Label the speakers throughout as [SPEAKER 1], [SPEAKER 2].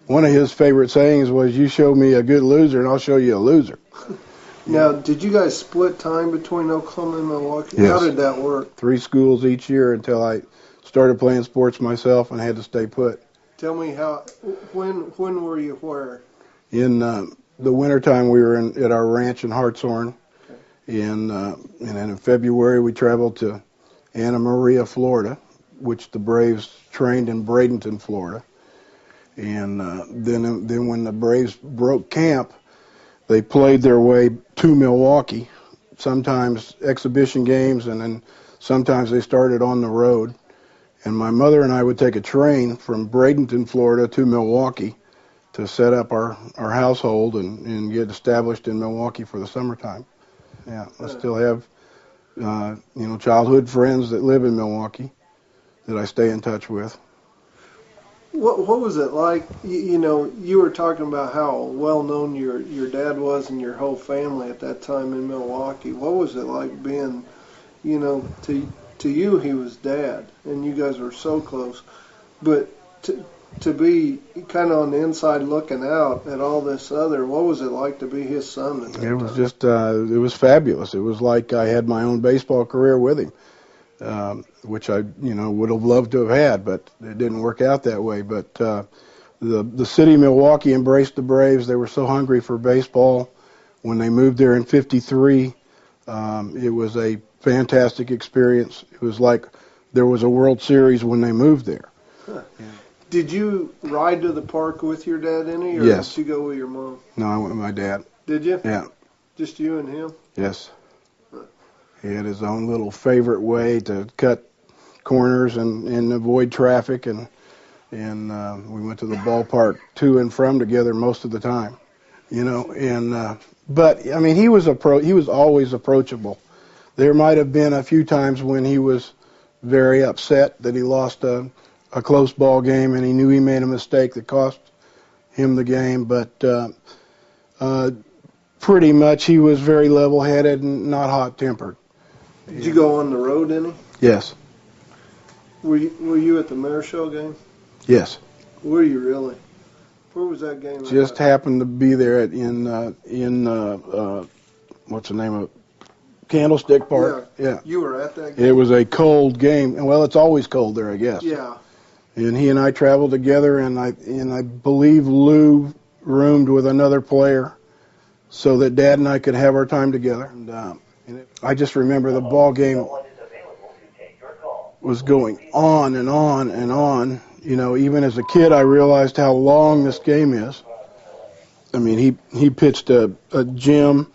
[SPEAKER 1] one of his favorite sayings was, "You show me a good loser, and I'll show you a loser."
[SPEAKER 2] Now, did you guys split time between Oklahoma and Milwaukee?
[SPEAKER 1] Yes.
[SPEAKER 2] How did that work?
[SPEAKER 1] 3 schools each year until I started playing sports myself and had to stay put.
[SPEAKER 2] Tell me when were you where?
[SPEAKER 1] In the wintertime, we were at our ranch in Hartshorn. Okay. And then in February, we traveled to Anna Maria, Florida, which the Braves trained in Bradenton, Florida. And then when the Braves broke camp, they played their way to Milwaukee, sometimes exhibition games, and then sometimes they started on the road. And my mother and I would take a train from Bradenton, Florida to Milwaukee to set up our household and get established in Milwaukee for the summertime. Yeah, I still have childhood friends that live in Milwaukee that I stay in touch with.
[SPEAKER 2] What was it like? You were talking about how well known your dad was and your whole family at that time in Milwaukee. What was it like being, to you he was dad and you guys were so close, but to be kind of on the inside looking out at all this other, what was it like to be his son at that time?
[SPEAKER 1] It was just, it was fabulous. It was like I had my own baseball career with him. Which I, would have loved to have had, but it didn't work out that way. But the city of Milwaukee embraced the Braves. They were so hungry for baseball. When they moved there in '53, it was a fantastic experience. It was like there was a World Series when they moved there.
[SPEAKER 2] Huh. Yeah. Did you ride to the park with your dad any, or
[SPEAKER 1] yes.
[SPEAKER 2] did you go with your mom?
[SPEAKER 1] No, I went with my dad.
[SPEAKER 2] Did you?
[SPEAKER 1] Yeah.
[SPEAKER 2] Just you and him?
[SPEAKER 1] Yes. He had his own little favorite way to cut corners and avoid traffic, and we went to the ballpark to and from together most of the time, but I mean he was always approachable. There might have been a few times when he was very upset that he lost a close ball game and he knew he made a mistake that cost him the game, but pretty much he was very level-headed and not hot-tempered.
[SPEAKER 2] Did you go on the road any?
[SPEAKER 1] Yes.
[SPEAKER 2] Were you at the Mayor Show game?
[SPEAKER 1] Yes.
[SPEAKER 2] Were you really? Where was that game?
[SPEAKER 1] Just happened to be there in what's the name of it? Candlestick Park. Yeah.
[SPEAKER 2] You were at that game?
[SPEAKER 1] It was a cold game. Well, it's always cold there, I guess.
[SPEAKER 2] Yeah.
[SPEAKER 1] And he and I traveled together, and I believe Lou roomed with another player so that Dad and I could have our time together. And I just remember the ball game was going on and on and on. Even as a kid, I realized how long this game is. I mean, he pitched a gem,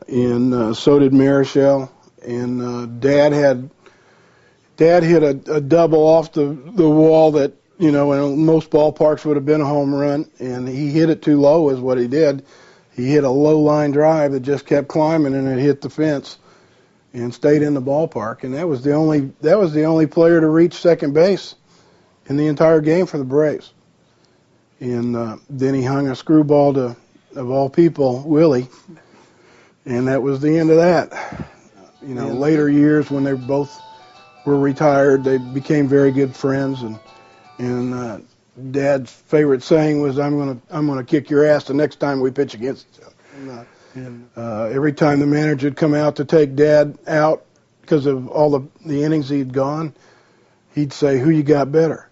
[SPEAKER 1] and so did Marichal. And Dad hit a double off the wall that, in most ballparks would have been a home run, and he hit it too low is what he did. He hit a low line drive that just kept climbing, and it hit the fence and stayed in the ballpark. And that was the only player to reach second base in the entire game for the Braves. And then he hung a screwball to, of all people, Willie, and that was the end of that. Later years when they both were retired, they became very good friends, and Dad's favorite saying was, "I'm gonna kick your ass the next time we pitch against each other." And every time the manager would come out to take Dad out because of all the innings he'd gone, he'd say, "Who you got better?"